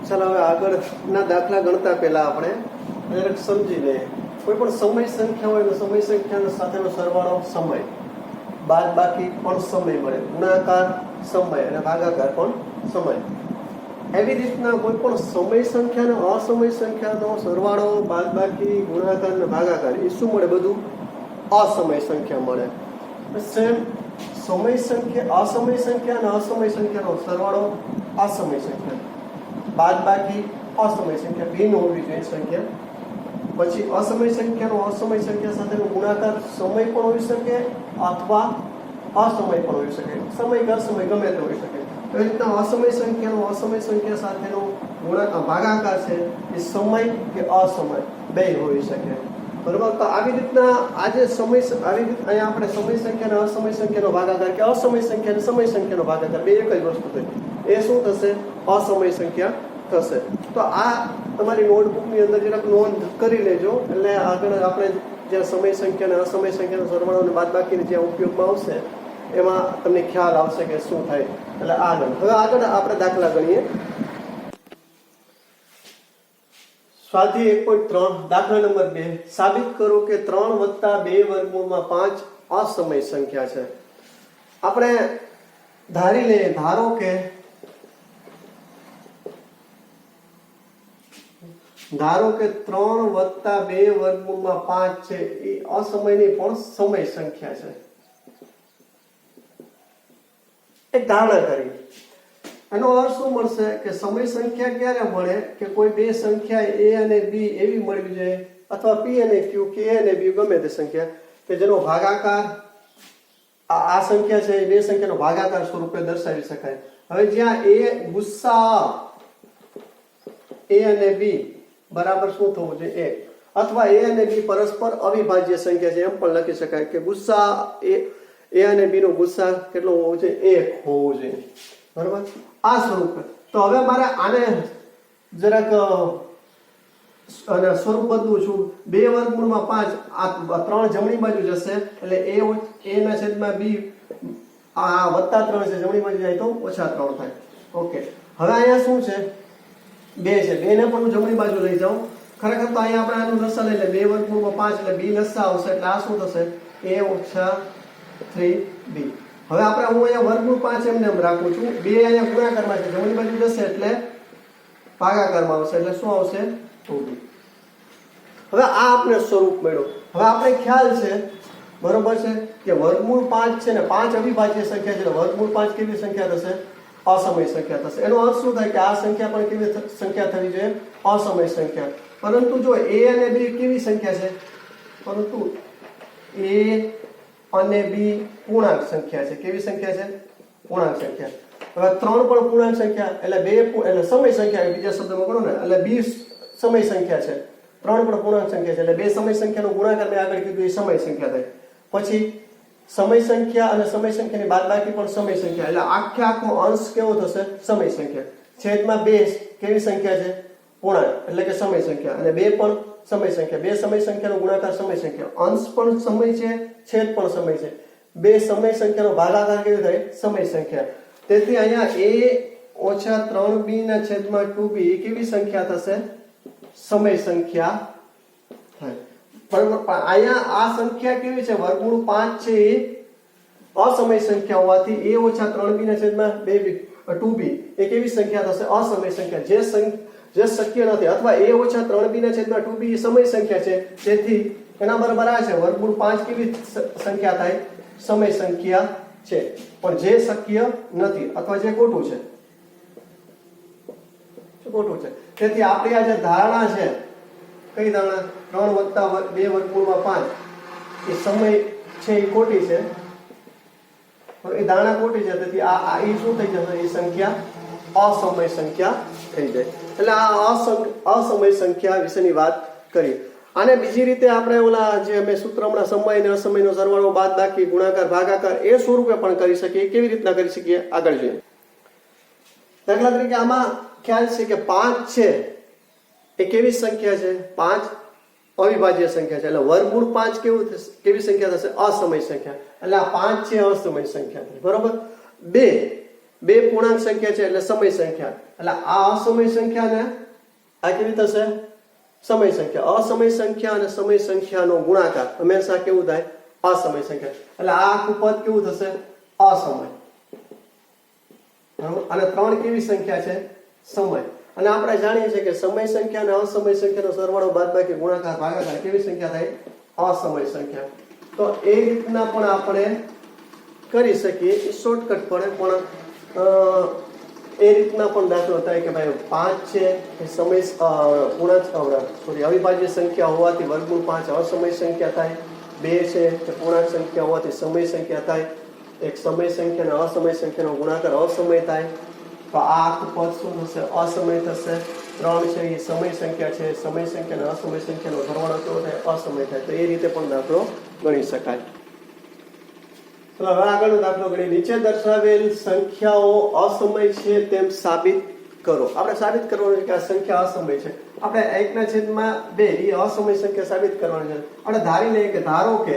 ચાલો હવે આગળના દાખલા ગણતા પહેલા આપણે જરાક સમજી લઈએ. કોઈ પણ સમય સંખ્યા હોય તો સમય સંખ્યાનો સાથેનો સરવાળો સમય, બાદ બાકી પણ સમય મળે, ગુણાકાર સમય અને ભાગાકાર પણ સમય. એવી રીતના કોઈ પણ સમય સંખ્યા અને અસમય સંખ્યાનો સરવાળો, બાદ બાકી, ગુણાકાર અને ભાગાકાર એ શું મળે? બધું અસમય સંખ્યા મળે. સેમ સમય સંખ્યા, અસમય સંખ્યા અને અસમય સંખ્યાનો સરવાળો અસમય સંખ્યા, બાદ બાકી અસમય સંખ્યા, ભિન્ન હોવી જોઈએ સંખ્યા. પછી અસમય સંખ્યાનો અસમય સંખ્યા સાથેનો ગુણાકાર સમય પણ હોઈ શકે અથવા અસમય પણ હોઈ શકે, સમય કે અસમય ગમે તે હોઈ શકે. એવી રીતના અસમય સંખ્યાનો અસમય સંખ્યા સાથેનો ભાગાકાર છે એ સમય કે અસમય બે હોઈ શકે. બરોબર? તો આવી રીતના આજે સમય, આવી રીતે અહીંયા આપણે સમય સંખ્યા અને અસમય સંખ્યાનો ભાગાકાર કે અસમય સંખ્યા અને સમય સંખ્યાનો ભાગાકાર બે એક જ વસ્તુ થઈ. એ શું થશે? અસમય સંખ્યા થશે. તો આ તમારી નોટબુકની અંદર જરાક નોંધ કરી લેજો, એટલે આગળ આપણે જ્યાં સમય સંખ્યા અને અસમય સંખ્યાનો સરવાળો અને બાદબાકીને જ્યાં ઉપયોગમાં આવશે એમાં તમને ખ્યાલ આવશે કે શું થાય. એટલે આગળ હવે આપણે દાખલા ગણીએ. સ્વાધ્યાય 1.3 દાખલા નંબર 2. સાબિત કરો કે 3 + 2 વર્ગમૂળમાં 5 અસમય સંખ્યા છે. આપણે ધારી લઈએ, ધારો કે 3 + 2 વર્ગમૂળમાં 5 છે એ અસમયની પણ સમય સંખ્યા છે. એક ધારણા કરી. એનો અર્થ શું મળશે કે સમય સંખ્યા ક્યારે મળે કે કોઈ બે સંખ્યા a અને b એવી મળવી જોઈએ, અથવા p અને q, k અને b ગમે તે સંખ્યા કે જેનો ભાગાકાર આ સંખ્યા છે એ બે સંખ્યાનો ભાગાકાર સ્વરૂપે દર્શાવી શકાય. હવે જ્યાં a ગુસ્સા a અને b બરાબર શું થવું જોઈએ? 1. અથવા a અને b પરસ્પર અવિભાજ્ય સંખ્યા છે એમ પણ લખી શકાય કે ગુસ્સા a અને b નો ગુસ્સા કેટલો હોવો જોઈએ? 1 હોવો જોઈએ. બરાબર? આ સ્વરૂપ. તો હવે મારે આને જરાક સ્વરૂપ બદલું છું. 2 વર્ગમૂળમાં 5, આ 3 જમણી બાજુ જશે એટલે a ના છેદમાં b, આ +3 છે, જમણી બાજુ જાય તો -3 થાય. ઓકે. હવે અહીંયા શું છે? 2 છે. 2 ને પણ હું જમણી બાજુ લઈ જાઉં. ખરેખર તો અહીંયા આપણે આનું લસા લઈ લે. 2 વર્ગમૂળમાં 5 એટલે b લસા આવશે એટલે આ શું થશે? a - 3b. હવે આપણે હું અહીંયા વર્ગમૂળ 5 એમને એમ રાખું છું. 2 અહીંયા ગુણાકારમાં છે, જમણી બાજુ જશે એટલે ભાગાકારમાં આવશે એટલે શું આવશે? 2b. હવે આ આપણે સ્વરૂપ મળ્યું. હવે આપણે ખ્યાલ છે, બરોબર છે, કે વર્ગમૂળ 5 છે ને 5 અવિભાજ્ય સંખ્યા છે. વર્ગમૂળ 5 કેવી સંખ્યા થશે? અસમય સંખ્યા થશે. એનો અર્થ શું થાય કે આ સંખ્યા પણ કેવી સંખ્યા થવી જોઈએ? અસમય સંખ્યા. પરંતુ જો a અને b કેવી સંખ્યા છે? પરંતુ a અને b પૂર્ણાંક સંખ્યા છે. કેવી સંખ્યા છે? પૂર્ણાંક સંખ્યા. હવે 3 પણ પૂર્ણાંક સંખ્યા એટલે 2 એટલે સમય સંખ્યા, બીજા શબ્દમાં કહો ને એટલે b સમય સંખ્યા છે. 3 પણ પૂર્ણાંક સંખ્યા છે એટલે 2 સમય સંખ્યાનો ગુણાકાર મેં આગળ કીધું એ સમય સંખ્યા થાય. પછી સમય સંખ્યા અને સમય સંખ્યાની બાદબાકી પણ સમય સંખ્યા એટલે આખો અંશ કેવો થશે? સમય સંખ્યા. છેદમાં 2 કેવી સંખ્યા છે? પૂર્ણાંક એટલે કે સમય સંખ્યા. અને 2 પણ સમય સંખ્યા. 2 સમય સંખ્યાનો ગુણાકાર સમય સંખ્યા. અંશ પણ સમય છે, છેદ પણ સમય છે. 2 સમય સંખ્યાનો ભાગાકાર કેવી થાય? સમય સંખ્યા. તેથી અહીંયા a - 3b ના છેદમાં 2b કેવી સંખ્યા થશે? સમય સંખ્યા થાય. બરાબર? અહીંયા આ સંખ્યા કેવી છે? વર્ગમૂળ 5 છે એ અસમય સંખ્યા હોવાથી a - 3b ના છેદમાં 2b એ કેવી સંખ્યા થશે? અસમય સંખ્યા. જે શક્ય નથી. અથવા a - 3b ના છેદમાં 2b એ સમય સંખ્યા છે. તેથી એના બરાબર આ છે. વર્ગમૂળ 5 કેવી સંખ્યા થાય? સમય સંખ્યા છે. પણ જે શક્ય નથી અથવા જે ખોટું છે, ખોટું છે. તેથી આપણી આ જે ધારણા છે, કઈ ધારણા? 3 + 2 વર્ગમૂળમાં 5 એ સમય છે એ ખોટી છે. એ ધારણા ખોટી છે. તેથી આ એ શું થઈ જશે? એ સંખ્યા અસમય સંખ્યા થઈ જાય. એટલે આ અસમય સંખ્યા વિશેની વાત કરી. આને બીજી રીતે આપણે ઓલા જે અમે સૂત્ર હમણાં સમય અને અસમયનો સરવાળો, બાદબાકી, ગુણાકાર, ભાગાકાર એ સ્વરૂપે પણ કરી શકીએ. કેવી રીતના કરી શકીએ? આગળ જોઈએ. દાખલા તરીકે આમાં ખ્યાલ છે કે 5 છે એ કેવી સંખ્યા છે? 5 અવિભાજ્ય સંખ્યા છે. એટલે વર્ગમૂળ 5 કેવી સંખ્યા થશે? અસમય સંખ્યા. એટલે આ 5 છે અસમય સંખ્યા. બરોબર? 2 બે પૂર્ણાંક સંખ્યા છે એટલે સમય સંખ્યા, એટલે આ અસમય સંખ્યાને આ કેવી થશે? સમય સંખ્યા. અસમય સંખ્યા અને સમય સંખ્યાનો ગુણાકાર હંમેશા કેવું થાય? અસમય સંખ્યા. એટલે આ આખું પદ કેવું થશે? અસમય. અને 3 કેવી સંખ્યા છે? સમય. અને આપણે જાણીએ છીએ કે સમય સંખ્યા અને અસમય સંખ્યાનો સરવાળો બાદબાકી ગુણાકાર ભાગાકાર કેવી સંખ્યા થાય? અસમય સંખ્યા. તો એ રીતના પણ આપણે કરી શકીએ, શોર્ટકટ પડે, પણ એ રીતના પણ દાખલો થાય કે ભાઈ 5 છે એ સમય અવિભાજ્ય સંખ્યા હોવાથી વર્ગમૂળ 5 અસમય સંખ્યા થાય. 2 છે એ પૂર્ણાંક સંખ્યા હોવાથી સમય સંખ્યા થાય. એક સમય સંખ્યા અને અસમય સંખ્યાનો ગુણાકાર અસમય થાય. તો આ આખું પદ શું થશે? અસમય થશે. 3 છે એ સમય સંખ્યા છે, સમય સંખ્યા અને અસમય સંખ્યાનો સરવાળો કેવો થાય? અસમય થાય. તો એ રીતે પણ દાખલો ગણી શકાય. તો હવે આગળનો દાખલો ગણી. નીચે દર્શાવેલ સંખ્યાઓ અસમય છે તેમ સાબિત કરો. આપણે સાબિત કરવાનું છે કે આ સંખ્યા અસમય છે. આપણે 1/2 એ અસમય સંખ્યા સાબિત કરવાની છે. આપણે ધારી લઈએ કે ધારો કે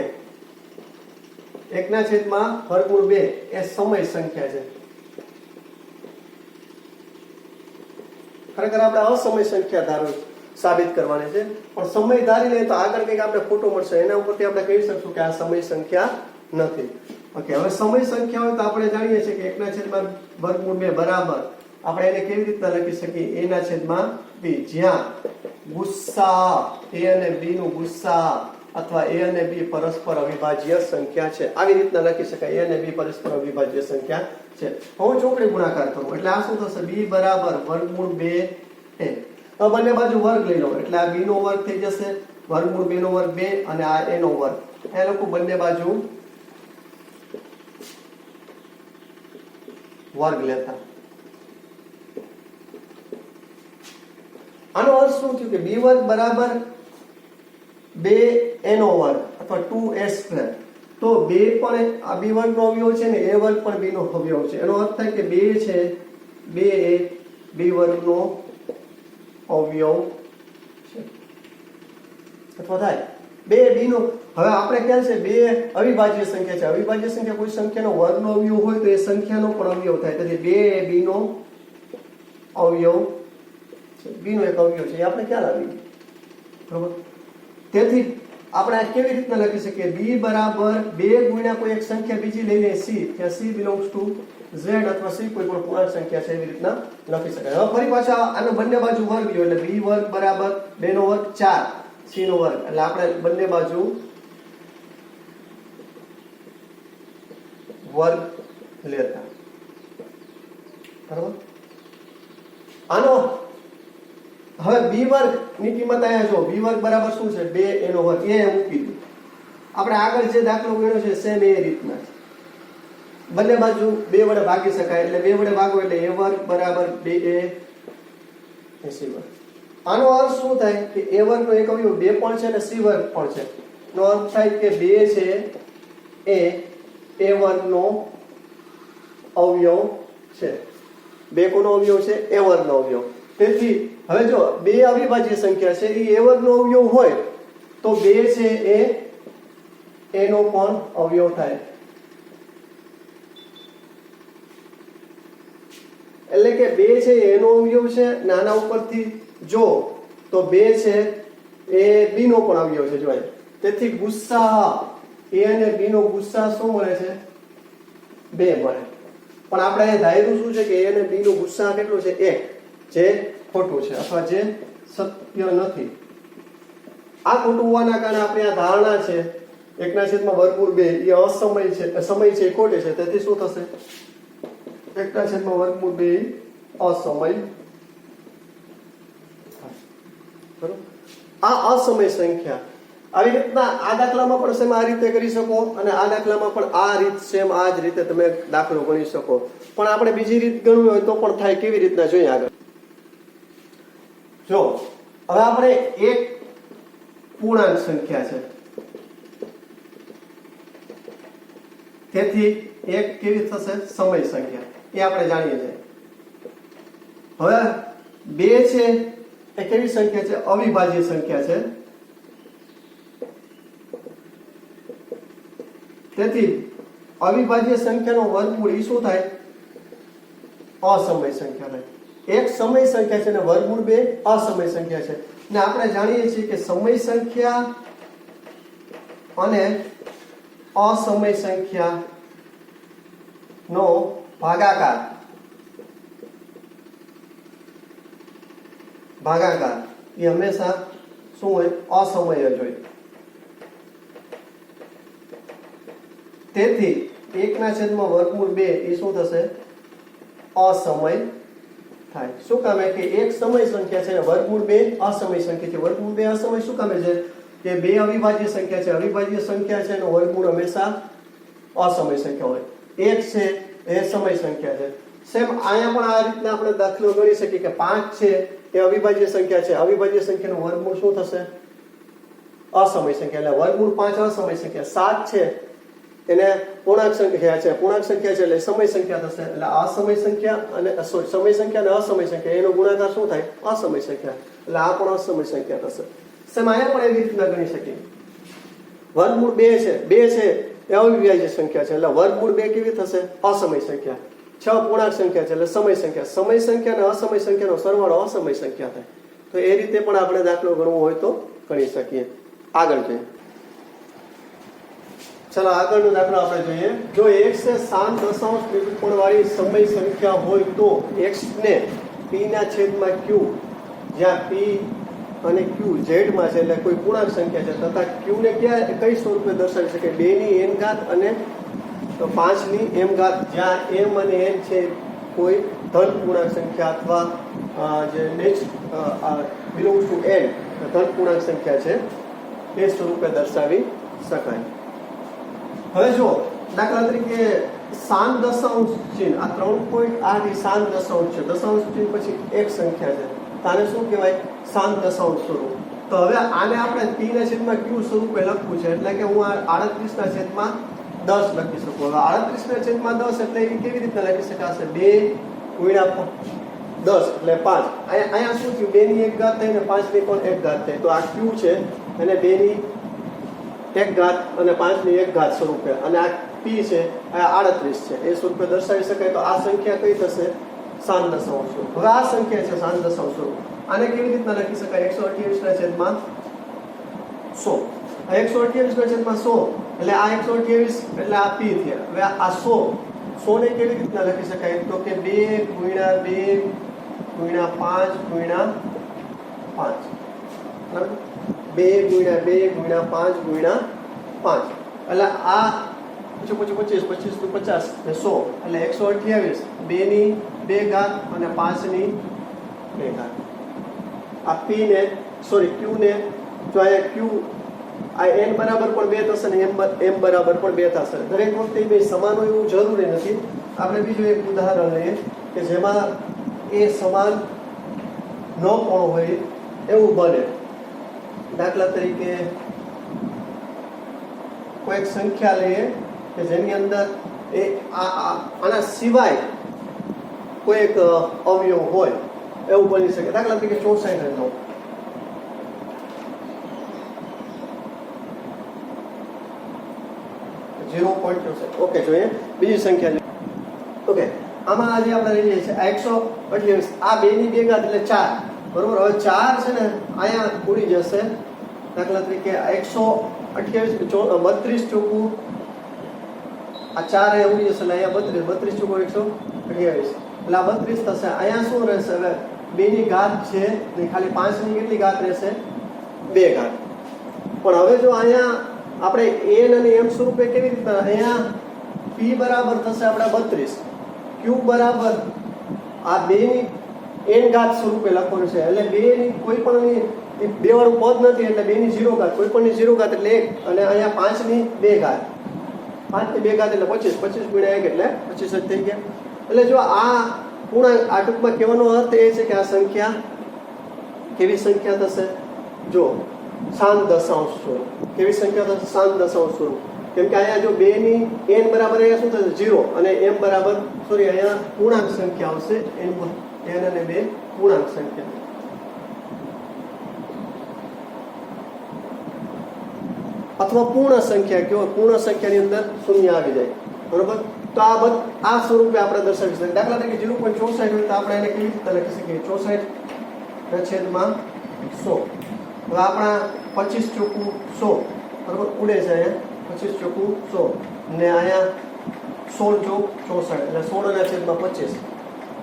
1/2 એ સમય સંખ્યા છે. ખરેખર આપણે અસમય સંખ્યા ધારો સાબિત કરવાની છે, પણ સમય ધારી લઈએ તો આગળ કંઈક આપણે ખોટું મળશે. એના ઉપરથી આપણે કહી શકશું કે આ સમય સંખ્યા નથી. ઓકે, હવે સમય સંખ્યા હોય તો આપણે જાણીએ છીએ કે 1/2 બરાબર આપણે એને કેવી રીતના લખી શકીએ? a/b, જ્યાં ગુસ્સા a અને b નું ગુસ્સા અથવા a અને b પરસ્પર અવિભાજ્ય સંખ્યા છે. આવી રીતના લખી શકાય. a અને b પરસ્પર અવિભાજ્ય સંખ્યા છે. હું ચોકડી ગુણાકાર કરું એટલે આ શું થશે? b બરાબર વર્ગમૂળ 2a. તો બંને બાજુ વર્ગ લઈ લો એટલે આ b નો વર્ગ થઈ જશે, વર્ગમૂળ 2 નો વર્ગ 2 અને આ a નો વર્ગ. એ લોકો બંને બાજુ વર્ગ લેતા. આનો અર્થ શું થયું કે b વર્ગ બરાબર 2a નો વર્ગ અથવા 2a². તો 2 પણ આ b વર્ગ નો અવયવ છે ને a વર્ગ પણ b નો અવયવ છે. એનો અર્થ થાય કે 2 છે 2 એ b વર્ગ નો અવયવ છે અથવા થાય 2 b નો. હવે આપણે ખ્યાલ છે 2 અવિભાજ્ય સંખ્યા છે. અવિભાજ્ય સંખ્યા કોઈ સંખ્યાનો વર્ગનો અવયવ હોય તો એ સંખ્યાનો પણ અવયવ થાય. તેથી 2 એ b નો અવયવ છે, b નો એક અવયવ છે. એ આપણે ખ્યાલ આવી ગયો. બરોબર. તેથી આપણે આ કેવી રીતના લખી શકીએ? b બરાબર 2 ગુણ્યા કોઈ એક સંખ્યા બીજી લઈ લઈએ c, ત્યાં c બિલોંગ્સ ટુ z અથવા c કોઈ પણ પૂર્ણાંક સંખ્યા છે. એવી રીતના લખી શકાય. હવે ફરી પાછા આનો બંને બાજુ વર્ગ લ્યો એટલે b વર્ગ બરાબર 2 નો વર્ગ 4 c નો વર્ગ. એટલે આપણે બંને બાજુ વર્ગ લેતા. બરાબર. આનો હવે b વર્ગ ની કિંમત અહીંયા જો b વર્ગ બરાબર શું છે? 2 એનો વર્ગ. એ મૂકી દો. આપણે આગળ જે દાખલો ગણ્યો છે સેમ એ રીતના બંને બાજુ 2 વડે ભાગી શકાય. એટલે 2 વડે ભાગો એટલે a વર્ગ બરાબર 2a c વર્ગ. આનો અર્થ શું થાય કે a વર્ગ નો એક અવયવ 2 પણ છે અને c વર્ગ પણ છે. નો અર્થ થાય કે 2 છે એ a વર્ગ નો અવયવ છે. 2 કોનો અવયવ છે? a વર્ગ નો અવયવ. તેથી હવે જો 2 અવિભાજ્ય સંખ્યા છે એ a વર્ગ નો અવયવ હોય તો 2 છે એ a નો પણ અવયવ થાય. એટલે કે 2 છે એ નો અવયવ છે. નાના ઉપરથી જો તો 2 છે એ b નો પણ અવયવ છે. જોય તેથી ગુસ્સા a અને b નો ગુસ્સા શું મળે છે? 2 મળે. પણ આપણે અહીં ધાર્યું શું છે કે a અને b નો ગુસ્સા કેટલો છે? 1, જે ખોટું છે અથવા જે સત્ય નથી. આ ખોટું હોવાના કારણે આપણે આ ધારણા છે 1/2 એ અસમય છે, સમય છે, ખોટી છે. તેથી શું થશે? 1/2 અસમય. બરોબર. આ અસમય સંખ્યા આવી રીતના આ દાખલામાં પણ સેમ આ રીતે કરી શકો અને આ દાખલામાં પણ આ રીત સેમ આ જ રીતે તમે દાખલો ગણી શકો. પણ આપણે બીજી રીત ગણવી હોય તો પણ થાય. કેવી રીતના જોઈએ આગળ જો. હવે આપણે એક પૂર્ણાંક સંખ્યા છે તેથી એક કેવી થશે? સમય સંખ્યા. એ આપણે જાણીએ છીએ. હવે 2 છે એ કેવી સંખ્યા છે? અવિભાજ્ય સંખ્યા છે. તેથી અવિભાજ્ય સંખ્યાનો વર્ગમૂળ એ શું થાય? અસમય સંખ્યા થાય. એક સમય સંખ્યા છે અને વર્ગમૂળ 2 અસમય સંખ્યા છે. ને આપણે જાણીએ છીએ કે સમય સંખ્યા અને અસમય સંખ્યા નો ભાગાકાર એ હંમેશા શું હોય? અસમય જ હોય. તેથી 1/√2 એ શું થશે? અસમય થાય. શું કામે કે એક સમય સંખ્યા છે અને વર્ગમૂળ 2 અસમય સંખ્યા છે. વર્ગમૂળ 2 અસમય શું કામે છે કે 2 અવિભાજ્ય સંખ્યા છે. અવિભાજ્ય સંખ્યા છે અને વર્ગમૂળ હંમેશા અસમય સંખ્યા હોય. 1 છે એ સમય સંખ્યા છે. સેમ અહીંયા પણ આ રીતના આપણે દાખલો ગણી શકીએ કે 5 છે એ અવિભાજ્ય સંખ્યા છે. અવિભાજ્ય સંખ્યાનું વર્ગમૂળ શું થશે? અસમય સંખ્યા. એટલે વર્ગમૂળ 5 અસમય સંખ્યા. 7 છે એને પૂર્ણાંક સંખ્યા છે. પૂર્ણાંક સંખ્યા છે એટલે સમય સંખ્યા થશે. એટલે અસમય સંખ્યા અને સમય સંખ્યા અને અસમય સંખ્યા એનો ગુણાકાર શું થાય? અસમય સંખ્યા. એટલે આ પણ અસમય સંખ્યા થશે. સેમ અહીંયા પણ એવી રીતના ગણી શકીએ. વર્ગમૂળ 2 છે. 2 છે એ અવિભાજ્ય સંખ્યા છે એટલે વર્ગમૂળ 2 કેવી થશે? અસમય સંખ્યા. 6 પૂર્ણાંક સંખ્યા છે એટલે સમય સંખ્યા. સમય સંખ્યા અને અસમય સંખ્યાનો સરવાળો અસમય સંખ્યા થાય. તો એ રીતે પણ આપણે દાખલો ગણવો હોય તો ગણી શકીએ. આગળ જોઈએ. ચલો આગળનો દાખલો આપણે જોઈએ. જો x એ 7 નિરૂપણ વાળી સમય સંખ્યા હોય તો x ને p ના છેદમાં q, જ્યાં p અને q z માં છે એટલે કોઈ પૂર્ણાંક સંખ્યા છે, તથા q ને કઈ સ્વરૂપે દર્શાવી શકે? 2 ની n ઘાત અને 5 ની m ઘાત, જ્યાં m અને n છે કોઈ ધન પૂર્ણાંક સંખ્યા અથવા જે નેક્સ્ટ બિલોંગ્સ ટુ n ધન પૂર્ણાંક સંખ્યા છે એ સ્વરૂપે દર્શાવી શકાય. હવે જો દાખલા તરીકે 7 દશાંશ ચિહ્ન, આ 3.8 એ 7 દશાંશ છે. દશાંશ ચિહ્ન પછી એક સંખ્યા છે, આને શું કહેવાય? 7 દશાંશ સ્વરૂપ. તો હવે આને આપણે p ના છેદમાં q સ્વરૂપે લખવું છે એટલે કે હું આ 38 ના છેદમાં 10 લખી શકું. હવે 38 ના છેદમાં 10 એટલે એ કેવી રીતે લખી શકાશે? 2 ગુણ્યા 10 એટલે 5. અહીંયા શું થયું? 2 ની 1 ઘાત થઈ ને 5 ની પણ 1 ઘાત થઈ. તો આ q છે અને 2 ની 1 ઘાત અને 5 ની 1 ઘાત સ્વરૂપે, અને આ p છે આ 38 છે એ સ્વરૂપે દર્શાવી શકાય. તો આ સંખ્યા કઈ થશે? 7 દશાંશ સ્વરૂપ. હવે આ સંખ્યા છે 7 દશાંશ સ્વરૂપ. આને કેવી રીતના લખી શકાય? 128 ના છેદમાં 100. આ 128 ના છેદમાં 100 એટલે આ 128 એટલે આ p થયા. હવે આ 100 ને કેવી રીતના લખી શકાય? તો કે 2 ગુણ્યા 2 ગુણ્યા 5 ગુણ્યા 5. બરાબર? 2 ગુણ્યા 2 ગુણ્યા 5 ગુણ્યા 5 એટલે આ 25 25 નું 50 ને 100 એટલે 128. 2 ની 2 ઘાત અને 5 ની 2 ઘાત. આ p ને q ને જો અહીંયા q આ n બરાબર પણ 2 થશે ને m બરાબર પણ 2 થશે. દરેક વખતે બે સમાન હોય એવું જરૂરી નથી. આપણે બીજું એક ઉદાહરણ લઈએ કે જેમાં એ સમાન ન પણ હોય એવું બને. દાખલા તરીકે કોઈ એક સંખ્યા લઈએ કે જેની અંદર એ આના સિવાય કોઈ એક અવયવ હોય એવું બની શકે. દાખલા તરીકે 64 નો ઓકે જોઈએ બીજી સંખ્યા. ઓકે આમાં આજે આપણે લઈએ છીએ 128. આ 2 ની 2 ઘાત એટલે 4. બરોબર? હવે 4 છે ને અહીંયા ઉડી જશે. દાખલા તરીકે 128 32 ચોખ્ખું આ 4 અહીંયા ઉડી જશે એટલે અહીંયા 32 ચોખ્ખું 128 એટલે આ 32 થશે. અહીંયા શું રહેશે? હવે 2 ની ઘાત છે ને ખાલી 5 ની કેટલી ઘાત રહેશે? 2 ઘાત. પણ હવે જો અહીંયા આપણે n અને m સ્વરૂપે કેવી રીતના? અહીંયા p બરાબર થશે આપણા 32, q બરાબર આ 2 ની n ઘાત સ્વરૂપે લખવાનું છે. એટલે 2 ની કોઈ પણ 2 વાળું પદ નથી એટલે 2 ની 0 ઘાત, કોઈ પણ ની 0 ઘાત એટલે 1, અને અહીંયા 5 ની 2 ઘાત. 5 ની 2 ઘાત એટલે 25. 25 ગુણ્યા 1 એટલે 25 જ થઈ ગયા. એટલે જો આ પૂર્ણાંક, આ ટૂંકમાં કહેવાનો અર્થ એ છે કે આ સંખ્યા કેવી સંખ્યા થશે? જો 7 દશાંશ સ્વરૂપ. કેવી સંખ્યા થશે? 7 દશાંશ સ્વરૂપ. કેમ કે અહીંયા જો 2 ની n બરાબર અહીંયા શું થશે? 0 અને m બરાબર અહીંયા પૂર્ણાંક સંખ્યા આવશે. n અને 2 પૂર્ણાંક સંખ્યા. અથવા પૂર્ણ સંખ્યા કહેવાય. પૂર્ણ સંખ્યાની અંદર શૂન્ય આવી જાય. બરોબર? તો આ સ્વરૂપે આપણે દર્શાવી શકીએ. દાખલા તરીકે 0.64 હોય તો આપણે એને કેવી રીતે લખી શકીએ? 64/100. હવે આપણા 25 ચોકું 100 બરોબર ઉડે છે અહીંયા 25 ચોકું 100 ને અહીંયા 16 ચોક 64 એટલે 16/25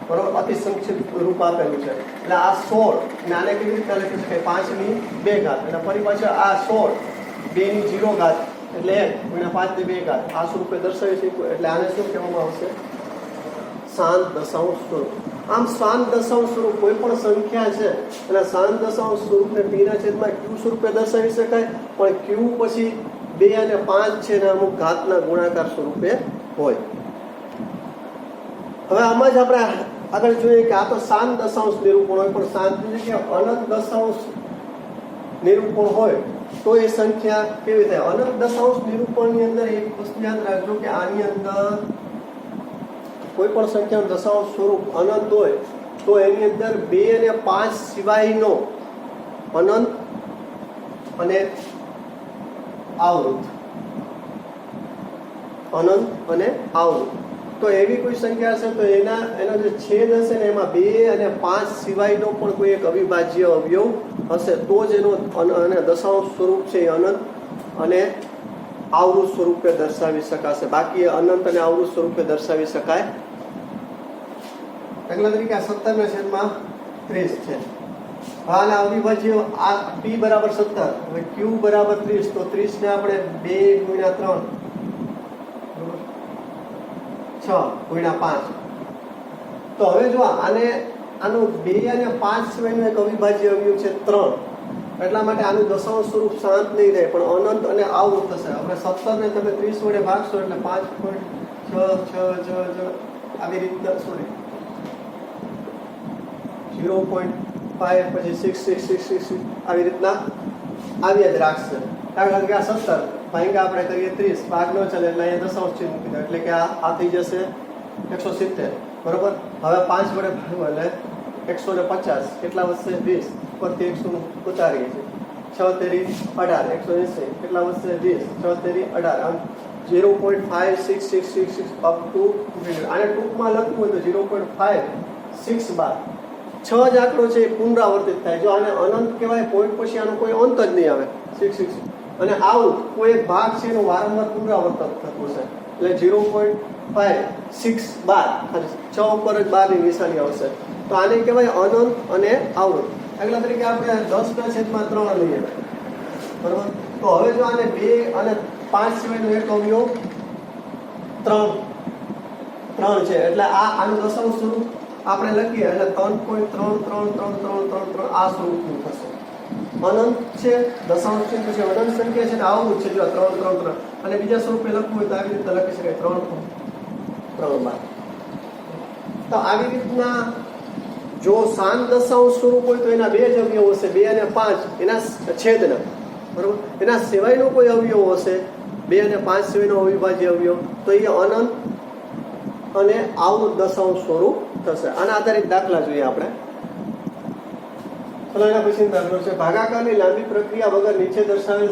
બરોબર અતિ સંક્ષિપ્ત રૂપ આપેલું છે. એટલે આ 16 ને આને કેવી રીતે લખી શકાય? 5 ની 2 ઘાત એટલે ફરી પાછળ આ 16 2 ની 0 ઘાત એટલે 1 ગુણ્યા 5 ની 2 ઘાત આ સ્વરૂપે દર્શાવી શકીએ. એટલે આને શું કહેવામાં આવશે? શાંત દશાંશ સ્વરૂપ. આમ શાંત દશાંશ સ્વરૂપ કોઈ પણ સંખ્યા છે અને શાંત દશાંશ સ્વરૂપને p ના છેદમાં q સ્વરૂપે દર્શાવી શકાય, પણ q પછી 2 અને 5 છે ને અમુક ઘાતના ગુણાકાર સ્વરૂપે હોય. હવે આમાં જ આપણે આગળ જોઈએ કે આ તો શાંત દશાંશ નિરૂપણ હોય, પણ શાંતની જગ્યાએ અનંત દશાંશ નિરૂપણ હોય તો એ સંખ્યા કેવી થાય? અનંત દશાંશ નિરૂપણની અંદર એક વસ્તુ યાદ રાખજો કે આની અંદર કોઈ પણ સંખ્યાનું દશાંશ સ્વરૂપ અનંત હોય તો એની અંદર 2 અને 5 સિવાયનો અનંત અને આવૃત તો એવી કોઈ સંખ્યા હશે તો એનો જે છેદ હશે ને એમાં 2 અને 5 સિવાયનો પણ કોઈ એક અવિભાજ્ય અવયવ હશે તો જ એનો અને દશાંશ સ્વરૂપ છે એ અનંત અને આવૃત સ્વરૂપે દર્શાવી શકાશે. બાકી અનંત અને આવૃત સ્વરૂપે દર્શાવી શકાય. દાખલા તરીકે આ 17/30 છે. આના અવિભાજ્ય આ p બરાબર 17 હવે q બરાબર 30 તો 30 ને આપણે 2 ગુણ્યા 3 6 ગુણ્યા 5 તો હવે જો આનું 2 અને 5 સિવાયનું એક અવિભાજ્ય અવયવ છે 3 એટલા માટે આનું દશાંશ સ્વરૂપ શાંત નહીં રહે પણ અનંત અને આવૃત થશે. આપણે 17 ને તમે 30 વડે ભાગશો એટલે 5.6 આવી રીતના 0.5 પછી 6 આવી રીતના આવ્યા જ રાખશે. દાખલા તરીકે આ 17 ભાગ્યા આપણે કરીએ 30 ભાગ ન ચાલે એટલે અહીંયા દશાંશ ચિહ્ન મૂકી દો એટલે કે આ થઈ જશે 170 બરોબર. હવે 5 વડે ભાગો એટલે 150 કેટલા વધશે? 20 ઉપરથી 100 ઉતારીએ છીએ 6 તેરી 18 180 કેટલા વધશે? 20 6 તેરી 18 આમ 0.5666 અપ ટુ આને ટૂંકમાં લખવું હોય તો 0.56 બાર 6 જ આંકડો છે એ પુનરાવર્તિત થાય. જો આને અનંત કહેવાય પોઈન્ટ પછી આનો કોઈ અંત જ નહીં આવે 66 અને આવું કોઈ એક ભાગ છે એનો વારંવાર પુનરાવર્તન થતું છે એટલે 0.56 બાર 6 ઉપર જ 12 ની નિશાની આવશે તો આને કહેવાય અનંત અને આવૃત. દાખલા તરીકે આપણે 10/3 લઈએ બરોબર તો હવે જો આને 2 અને 5 સિવાયનો એક અવયવ 3 છે એટલે આનું દશાંશ સ્વરૂપ આપણે લખીએ એટલે 3.33333 આ સ્વરૂપનું થશે. અનંત છે દશાંશ ચિહ્ન પછી અનંત સંખ્યા છે ને આવૃત છે જો 3 અને બીજા સ્વરૂપે લખવું હોય તો આવી રીતે લખી શકાય 3 બાર. તો આવી રીતના જો શાંત દશાંશ સ્વરૂપ હોય તો એના 2 જ અવયવ હશે 2 અને 5 એના છેદના બરોબર. એના સિવાયનો કોઈ અવયવ હશે 2 અને 5 સિવાયનો અવિભાજ્ય અવયવ તો એ અનંત અને આવૃત દશાંશ સ્વરૂપ થશે. આના આધારિત દાખલા જોઈએ આપણે. એના પછી દાખલો છે ભાગાકારની લાંબી પ્રક્રિયા વગર નીચે દર્શાવેલ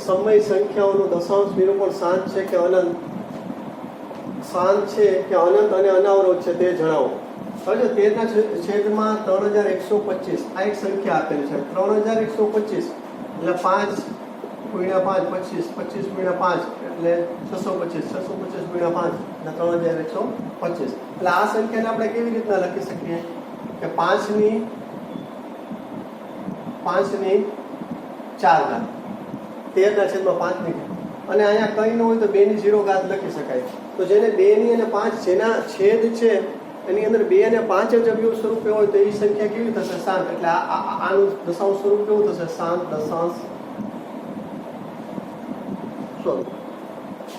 સમય સંખ્યાઓનું દશાંશ નિરૂપણ શાંત છે કે અનંત અને અનાવૃત છે તે જણાવો. હવે જો 13 ના છેદમાં 3125 આ એક સંખ્યા આપેલી છે 3125 એટલે 5 ગુણ્યા 5 25 25 ગુણ્યા 5 એટલે 625 625 ગુણ્યા 5 એટલે 3125 એટલે આ સંખ્યાને આપણે કેવી રીતના લખી શકીએ કે 5 ની 4 ઘાત 13 ના છેદમાં 5 ની અને અહીંયા કંઈ ન હોય તો 2 ની 0 ઘાત લખી શકાય. તો જેને 2 ની અને 5 જેના છેદ છે એની અંદર 2 અને 5 જ અવયવ સ્વરૂપે હોય તો એ સંખ્યા કેવી થશે? શાંત. એટલે આનું દશાંશ સ્વરૂપ કેવું થશે? શાંત દશાંશ સ્વરૂપ.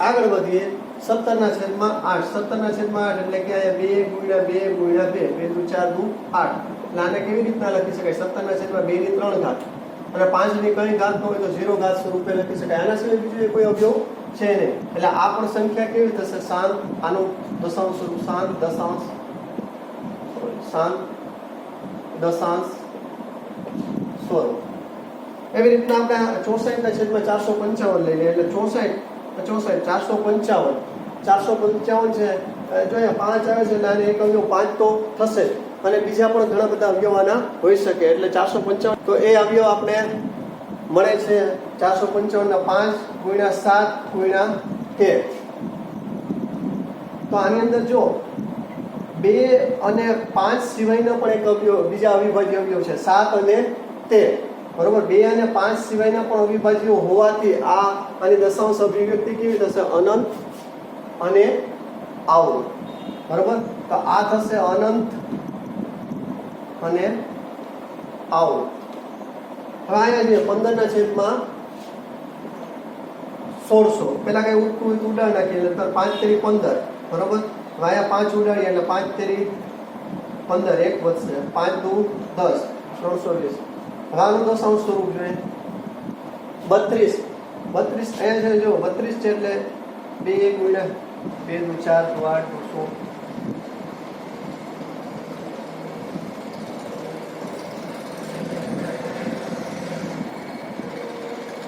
આગળ વધીએ 17 ના છેદમાં 8 17 ના છેદમાં 8 એટલે કે અહીંયા 2 ગુણ્યા 2 2 2 4 2 8 એટલે આને કેવી રીતના લખી શકાય? 17 ના છેદમાં 2 ની 3 ઘાત અને 5 ની કઈ ઘાત ન હોય તો 0 ઘાત સ્વરૂપે લખી શકાય. આના સિવાય બીજું કોઈ અવયવ છે નહીં એટલે આ પણ સંખ્યા કેવી થશે? શાંત. આનું દશાંશ સ્વરૂપ શાંત દશાંશ સ્વરૂપ. એવી રીતના આપણે 64 ના છેદમાં 455 લઈ લઈએ એટલે 64 455 455 છે, જો અહીંયા 5 આવે છે એટલે આને એક અવયવ 5 તો થશે અને બીજા પણ ઘણા બધા અવયવ આના હોઈ શકે, એટલે 455 તો એ અવયવ આપણે મળે છે 455 ના 5 ગુણ્યા 7 ગુણ્યા 13. તો આની અંદર જો 2 અને 5 સિવાયના પણ એક અવયવ બીજા અવિભાજ્ય અવયવ છે 7 અને 13, બરોબર. 2 અને 5 સિવાયના પણ અવિભાજ્યો હોવાથી આની દશાંશ અભિવ્યક્તિ કેવી થશે? અનંત અને આવૃત, બરોબર. તો આ થશે અનંત અને આવૃત. હવે અહીંયા જોઈએ 15/1600 પેલા કઈ ઉડાડ નાખીએ એટલે 5 તેરી 15, બરોબર. હવે અહીંયા 5 ઉડાડીએ એટલે 5 તેરી 15, 1 વધશે, 5 દુ 10, 320. હવે આનું દશાંશ સ્વરૂપ જોઈએ 32. અહીંયા છે જો 32 છે એટલે 2 ગુણ્યા 2 દુ 4 દુ 8 દુ 16,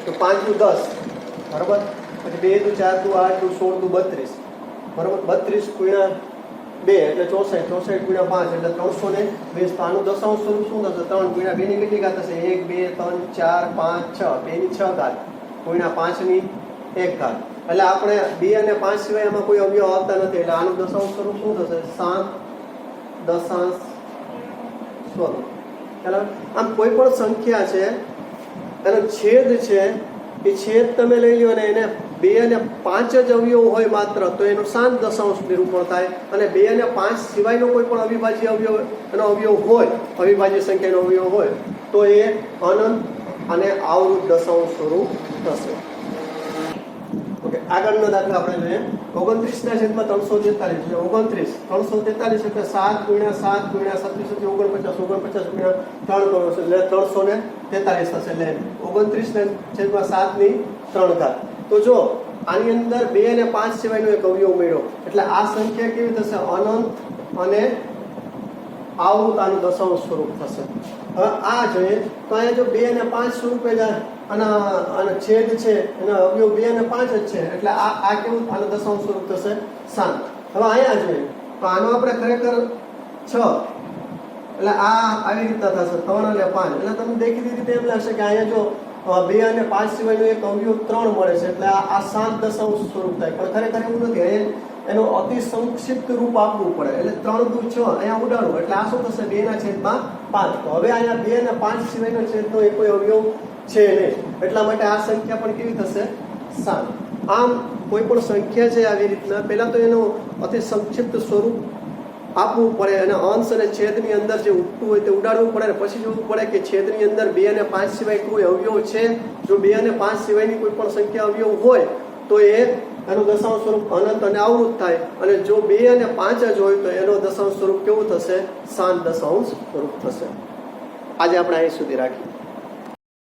તો 5 દુ 10, બરોબર. પછી 2 દુ 4 દુ 8 દુ 16 દુ 32, બરોબર. 32 ગુણ્યા 2 એટલે 64, 64 ગુણ્યા 5 એટલે 320. તો આનું દશાંશ સ્વરૂપ શું થશે? 3 ગુણ્યા 2 ની કેટલી ઘાત થશે? 1 2 3 4 5 6, 2 ની 6 ઘાત ગુણ્યા 5 ની 1 ઘાત. એટલે આપણે 2 અને 5 સિવાય એમાં કોઈ અવયવ આવતા નથી, એટલે આનું દશાંશ સ્વરૂપ શું થશે? 7 દશાંશ સ્વરૂપ. બરાબર. આમ કોઈ પણ સંખ્યા છે એનો છેદ છે એ છેદ તમે લઈ લો અને એને 2 અને 5 જ અવયવ હોય માત્ર તો એનું શાંત દશાંશ નિરૂપણ થાય, અને 2 અને 5 સિવાયનો કોઈ પણ અવિભાજ્ય અવયવ એનો અવયવ હોય, અવિભાજ્ય સંખ્યાનો અવયવ હોય તો એ અનંત અને આવૃત દશાંશ સ્વરૂપ થશે. ઓકે, આગળનો દાખલો આપણે જોઈએ 29/343. 29 343 એટલે 7 ગુણ્યા 7 ગુણ્યા 37 49 49 ગુણ્યા 3 કરો એટલે 343 થશે. એટલે 29/7 ની 3 ઘાત. તો જો આની અંદર 2 અને 5 સિવાયનો એક અવયવ મળ્યો એટલે આ સંખ્યા કેવી થશે? અનંત અને આવૃત આનું દશાંશ સ્વરૂપ થશે. હવે આ જોઈએ તો અહીંયા જો 2 અને 5 સ્વરૂપે આના છેદ છે એના અવયવ 2 અને 5 જ છે એટલે આ કેવું? આનું દશાંશ સ્વરૂપ થશે શાંત. હવે અહીંયા જોઈએ તો આનો આપણે ખરેખર 6 એટલે આ આવી રીતના થશે 3 અને 5 એટલે તમને દેખીતી રીતે એમ લાગશે કે અહીંયા જો 2 અને 5 સિવાયનો એક અવયવ 3 મળે છે એટલે આ શાંત દશાંશ સ્વરૂપ થાય, પણ ખરેખર એવું નથી. એનું અતિ સંક્ષિપ્ત રૂપ આપવું પડે એટલે 3 દુ 6 અહીંયા ઉડાડવું એટલે આ શું થશે? 2/5. તો હવે અહીંયા 2 અને 5 સિવાયનો છેદનો એક કોઈ અવયવ છે નહીં, એટલા માટે આ સંખ્યા પણ કેવી થશે? શાંત. આમ કોઈ પણ સંખ્યા છે આવી રીતના પહેલા તો એનું અતિ સંક્ષિપ્ત સ્વરૂપ આપવું પડે અને અંશ અને છેદની અંદર જે ઉઠતું હોય તે ઉડાડવું પડે, પછી જોવું પડે કે છેદની અંદર 2 અને 5 સિવાય કોઈ અવયવ છે. જો 2 અને 5 સિવાયની કોઈ પણ સંખ્યા અવયવ હોય તો એનું દશાંશ સ્વરૂપ અનંત અને આવૃત થાય, અને જો 2 અને 5 જ હોય તો એનો દશાંશ સ્વરૂપ કેવું થશે? શાંત દશાંશ સ્વરૂપ થશે. આજે આપણે અહીં સુધી રાખીએ.